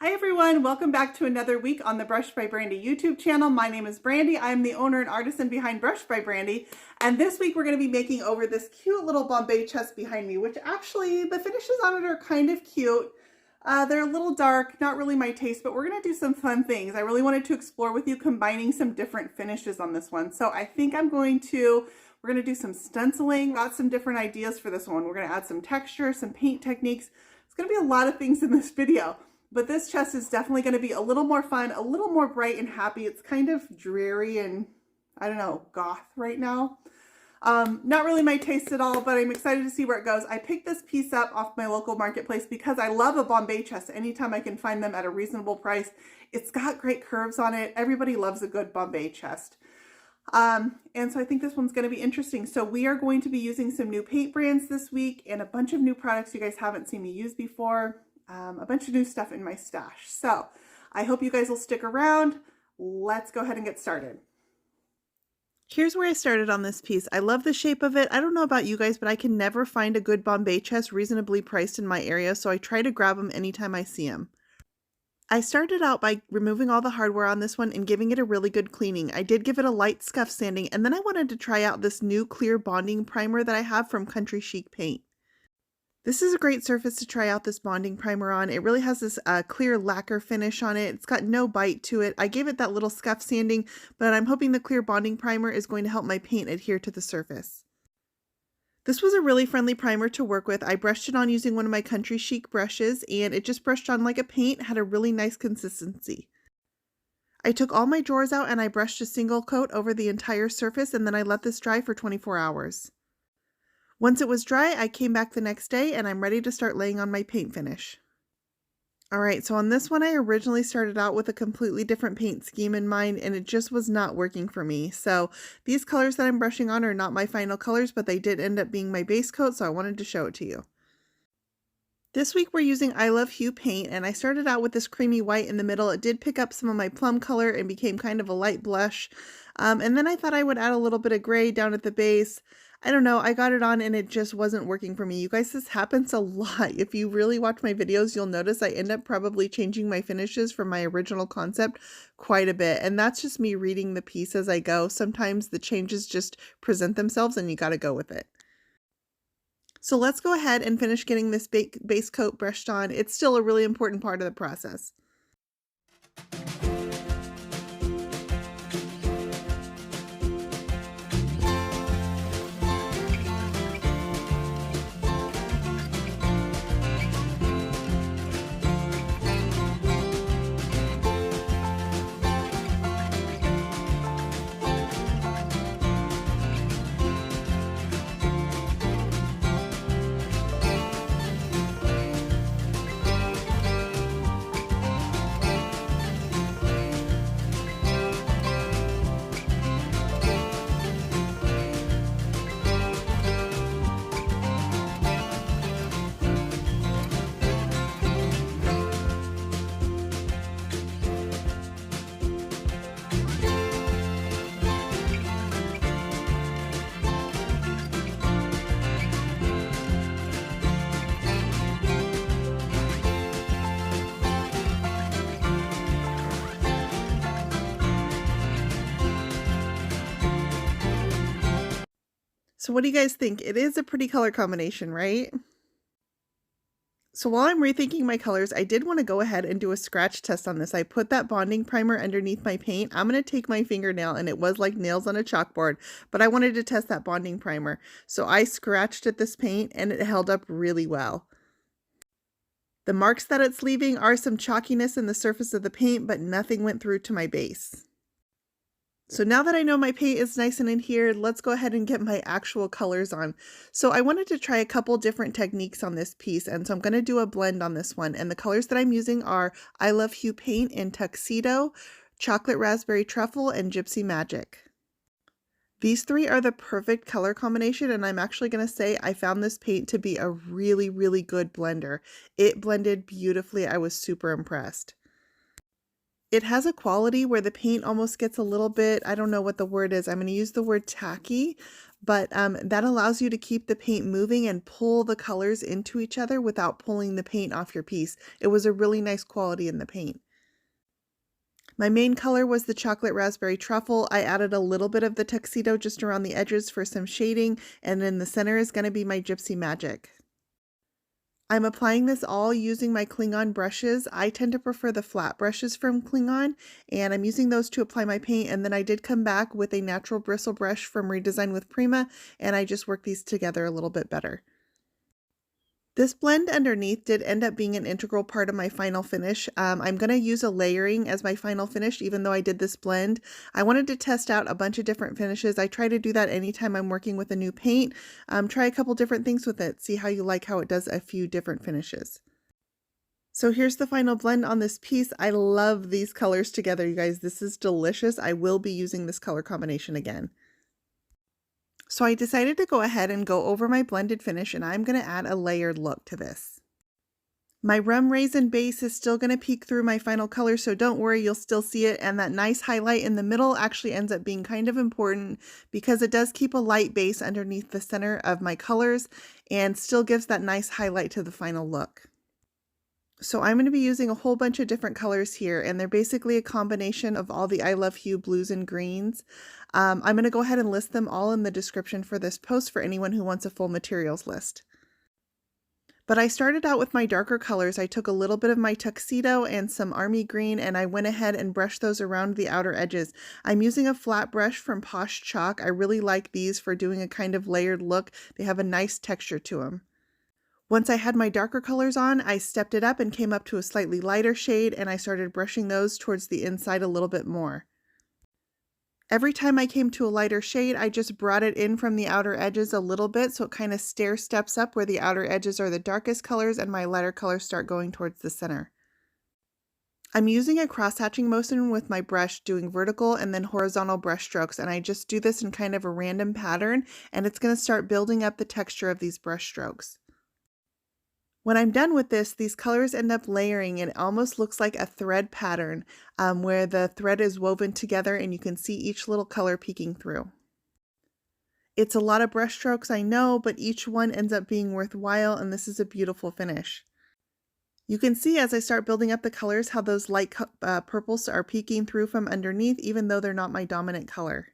Hi everyone, welcome back to another week on the Brush by Brandy YouTube channel. My name is Brandy. I'm the owner and artisan behind Brush by Brandy. And this week we're going to be making over this cute little Bombe chest behind me, which actually the finishes on it are kind of cute. They're a little dark, not really my taste, but we're going to do some fun things. I really wanted to explore with you combining some different finishes on this one. So I think we're going to do some stenciling. Got some different ideas for this one. We're going to add some texture, some paint techniques. It's going to be a lot of things in this video. But this chest is definitely going to be a little more fun, a little more bright and happy. It's kind of dreary and, I don't know, goth right now. Not really my taste at all, but I'm excited to see where it goes. I picked this piece up off my local marketplace because I love a Bombe chest anytime I can find them at a reasonable price. It's got great curves on it. Everybody loves a good Bombe chest. And so I think this one's going to be interesting. So we are going to be using some new paint brands this week and a bunch of new products you guys haven't seen me use before. A bunch of new stuff in my stash. So I hope you guys will stick around. Let's go ahead and get started. Here's where I started on this piece. I love the shape of it. I don't know about you guys, but I can never find a good Bombe chest reasonably priced in my area, so I try to grab them anytime I see them. I started out by removing all the hardware on this one and giving it a really good cleaning. I did give it a light scuff sanding, and then I wanted to try out this new clear bonding primer that I have from Country Chic Paint. This is a great surface to try out this bonding primer on. It really has this clear lacquer finish on it. It's got no bite to it. I gave it that little scuff sanding, but I'm hoping the clear bonding primer is going to help my paint adhere to the surface. This was a really friendly primer to work with. I brushed it on using one of my Country Chic brushes, and it just brushed on like a paint, had a really nice consistency. I took all my drawers out and I brushed a single coat over the entire surface, and then I let this dry for 24 hours. Once it was dry, I came back the next day and I'm ready to start laying on my paint finish. Alright, so on this one I originally started out with a completely different paint scheme in mind and it just was not working for me. So these colors that I'm brushing on are not my final colors, but they did end up being my base coat, so I wanted to show it to you. This week we're using Eye Love Hue paint, and I started out with this creamy white in the middle. It did pick up some of my plum color and became kind of a light blush. And then I thought I would add a little bit of gray down at the base. I don't know, I got it on and it just wasn't working for me. You guys, this happens a lot. If you really watch my videos, you'll notice I end up probably changing my finishes from my original concept quite a bit. And that's just me reading the piece as I go. Sometimes the changes just present themselves and you got to go with it. So let's go ahead and finish getting this base coat brushed on. It's still a really important part of the process. So what do you guys think? It is a pretty color combination, right? So while I'm rethinking my colors, I did want to go ahead and do a scratch test on this. I put that bonding primer underneath my paint. I'm going to take my fingernail, and it was like nails on a chalkboard, but I wanted to test that bonding primer. So I scratched at this paint and it held up really well. The marks that it's leaving are some chalkiness in the surface of the paint, but nothing went through to my base. So now that I know my paint is nice and adhered, let's go ahead and get my actual colors on. So I wanted to try a couple different techniques on this piece, and so I'm going to do a blend on this one. And the colors that I'm using are Eye Love Hue paint in Tuxedo, Chocolate Raspberry Truffle, and Gypsy Magic. These three are the perfect color combination, and I'm actually going to say I found this paint to be a really, really good blender. It blended beautifully. I was super impressed. It has a quality where the paint almost gets a little bit, I don't know what the word is, I'm going to use the word tacky, but that allows you to keep the paint moving and pull the colors into each other without pulling the paint off your piece. It was a really nice quality in the paint. My main color was the chocolate raspberry truffle. I added a little bit of the tuxedo just around the edges for some shading, and in the center is going to be my gypsy magic. I'm applying this all using my Klingon brushes. I tend to prefer the flat brushes from Klingon, and I'm using those to apply my paint, and then I did come back with a natural bristle brush from Redesign with Prima, and I just worked these together a little bit better. This blend underneath did end up being an integral part of my final finish. I'm going to use a layering as my final finish, even though I did this blend. I wanted to test out a bunch of different finishes. I try to do that anytime I'm working with a new paint. Try a couple different things with it. See how you like how it does a few different finishes. So here's the final blend on this piece. I love these colors together, you guys. This is delicious. I will be using this color combination again. So I decided to go ahead and go over my blended finish, and I'm going to add a layered look to this. My rum raisin base is still going to peek through my final color, so don't worry, you'll still see it. And that nice highlight in the middle actually ends up being kind of important because it does keep a light base underneath the center of my colors and still gives that nice highlight to the final look. So I'm going to be using a whole bunch of different colors here, and they're basically a combination of all the Eye Love Hue blues and greens. I'm going to go ahead and list them all in the description for this post for anyone who wants a full materials list. But I started out with my darker colors. I took a little bit of my tuxedo and some army green, and I went ahead and brushed those around the outer edges. I'm using a flat brush from Posh Chalk. I really like these for doing a kind of layered look. They have a nice texture to them. Once I had my darker colors on, I stepped it up and came up to a slightly lighter shade, and I started brushing those towards the inside a little bit more. Every time I came to a lighter shade, I just brought it in from the outer edges a little bit so it kind of stair steps up where the outer edges are the darkest colors and my lighter colors start going towards the center. I'm using a cross-hatching motion with my brush, doing vertical and then horizontal brush strokes, and I just do this in kind of a random pattern, and it's going to start building up the texture of these brush strokes. When I'm done with this, these colors end up layering, and it almost looks like a thread pattern where the thread is woven together and you can see each little color peeking through. It's a lot of brush strokes, I know, but each one ends up being worthwhile, and this is a beautiful finish. You can see as I start building up the colors how those light purples are peeking through from underneath, even though they're not my dominant color.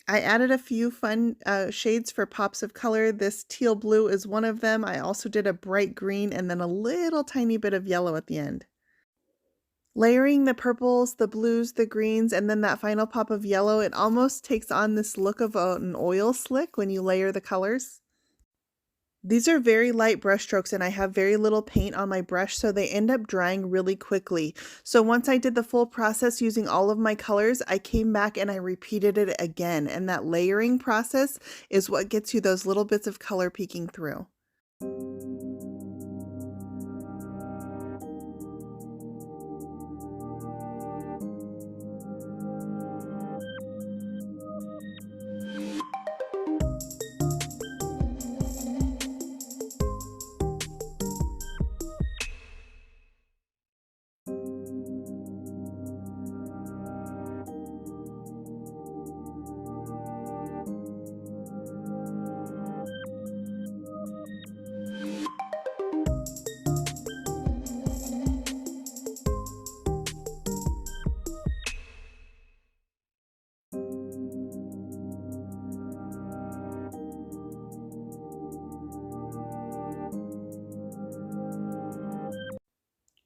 I added a few fun shades for pops of color. This teal blue is one of them. I also did a bright green and then a little tiny bit of yellow at the end. Layering the purples, the blues, the greens, and then that final pop of yellow, it almost takes on this look of an oil slick when you layer the colors. These are very light brush strokes, and I have very little paint on my brush, so they end up drying really quickly. So once I did the full process using all of my colors, I came back and I repeated it again, and that layering process is what gets you those little bits of color peeking through.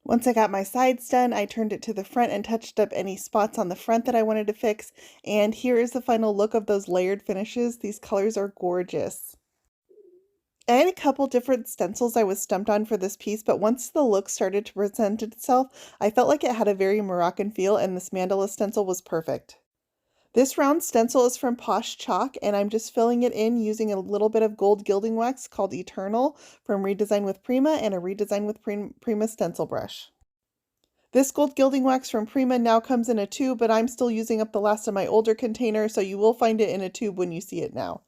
Once I got my sides done, I turned it to the front and touched up any spots on the front that I wanted to fix. And here is the final look of those layered finishes. These colors are gorgeous. I had a couple different stencils I was stumped on for this piece, but once the look started to present itself, I felt like it had a very Moroccan feel, and this mandala stencil was perfect. This round stencil is from Posh Chalk, and I'm just filling it in using a little bit of gold gilding wax called Eternal from Redesign with Prima and a Redesign with Prima stencil brush. This gold gilding wax from Prima now comes in a tube, but I'm still using up the last of my older container, so you will find it in a tube when you see it now.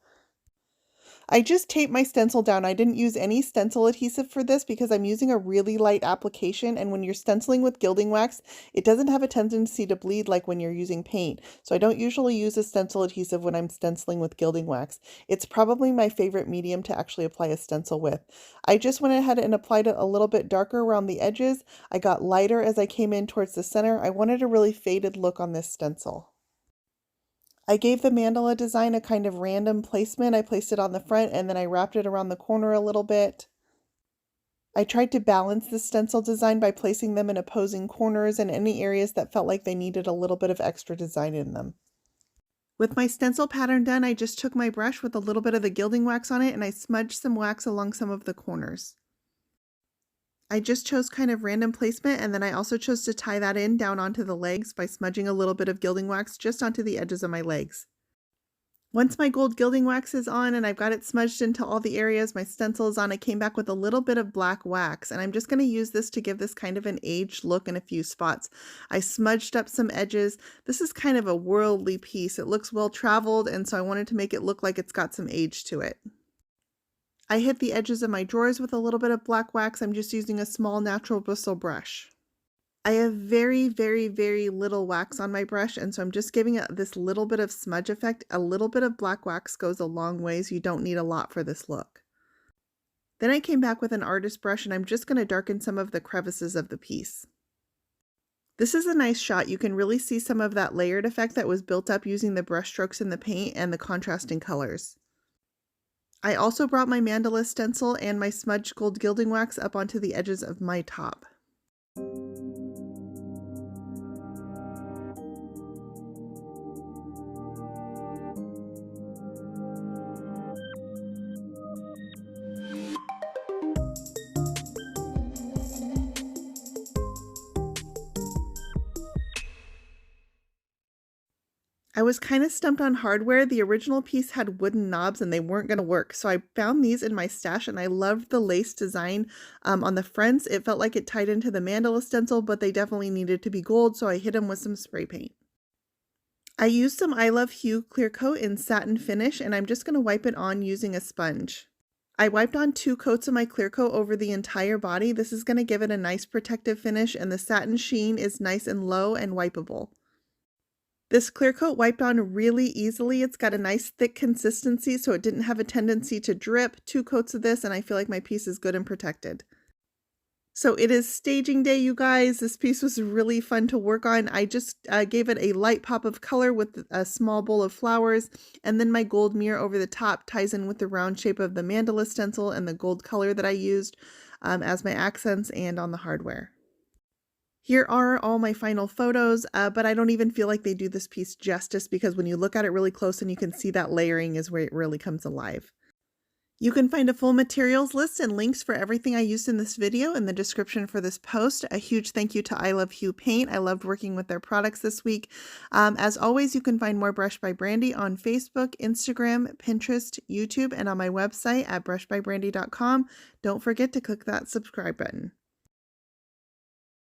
I just taped my stencil down. I didn't use any stencil adhesive for this because I'm using a really light application, and when you're stenciling with gilding wax, it doesn't have a tendency to bleed like when you're using paint. So I don't usually use a stencil adhesive when I'm stenciling with gilding wax. It's probably my favorite medium to actually apply a stencil with. I just went ahead and applied it a little bit darker around the edges. I got lighter as I came in towards the center. I wanted a really faded look on this stencil. I gave the mandala design a kind of random placement. I placed it on the front and then I wrapped it around the corner a little bit. I tried to balance the stencil design by placing them in opposing corners and any areas that felt like they needed a little bit of extra design in them. With my stencil pattern done, I just took my brush with a little bit of the gilding wax on it and I smudged some wax along some of the corners. I just chose kind of random placement, and then I also chose to tie that in down onto the legs by smudging a little bit of gilding wax just onto the edges of my legs. Once my gold gilding wax is on and I've got it smudged into all the areas my stencil is on, I came back with a little bit of black wax, and I'm just going to use this to give this kind of an aged look in a few spots. I smudged up some edges. This is kind of a worldly piece. It looks well traveled, and so I wanted to make it look like it's got some age to it. I hit the edges of my drawers with a little bit of black wax. I'm just using a small natural bristle brush. I have very, very, very little wax on my brush, and so I'm just giving it this little bit of smudge effect. A little bit of black wax goes a long ways. You don't need a lot for this look. Then I came back with an artist brush, and I'm just going to darken some of the crevices of the piece. This is a nice shot. You can really see some of that layered effect that was built up using the brush strokes in the paint and the contrasting colors. I also brought my mandala stencil and my smudged gold gilding wax up onto the edges of my top. I was kind of stumped on hardware. The original piece had wooden knobs and they weren't going to work. So I found these in my stash and I loved the lace design on the fronts. It felt like it tied into the mandala stencil, but they definitely needed to be gold. So I hit them with some spray paint. I used some Eye Love Hue clear coat in satin finish, and I'm just going to wipe it on using a sponge. I wiped on 2 coats of my clear coat over the entire body. This is going to give it a nice protective finish, and the satin sheen is nice and low and wipeable. This clear coat wiped on really easily. It's got a nice thick consistency, so it didn't have a tendency to drip. 2 coats of this, and I feel like my piece is good and protected. So it is staging day, you guys. This piece was really fun to work on. I just gave it a light pop of color with a small bowl of flowers, and then my gold mirror over the top ties in with the round shape of the mandala stencil and the gold color that I used as my accents and on the hardware. Here are all my final photos, but I don't even feel like they do this piece justice because when you look at it really close and you can see that layering is where it really comes alive. You can find a full materials list and links for everything I used in this video in the description for this post. A huge thank you to Eye Love Hue Paint. I loved working with their products this week. As always, you can find more Brush by Brandy on Facebook, Instagram, Pinterest, YouTube, and on my website at brushbybrandy.com. Don't forget to click that subscribe button.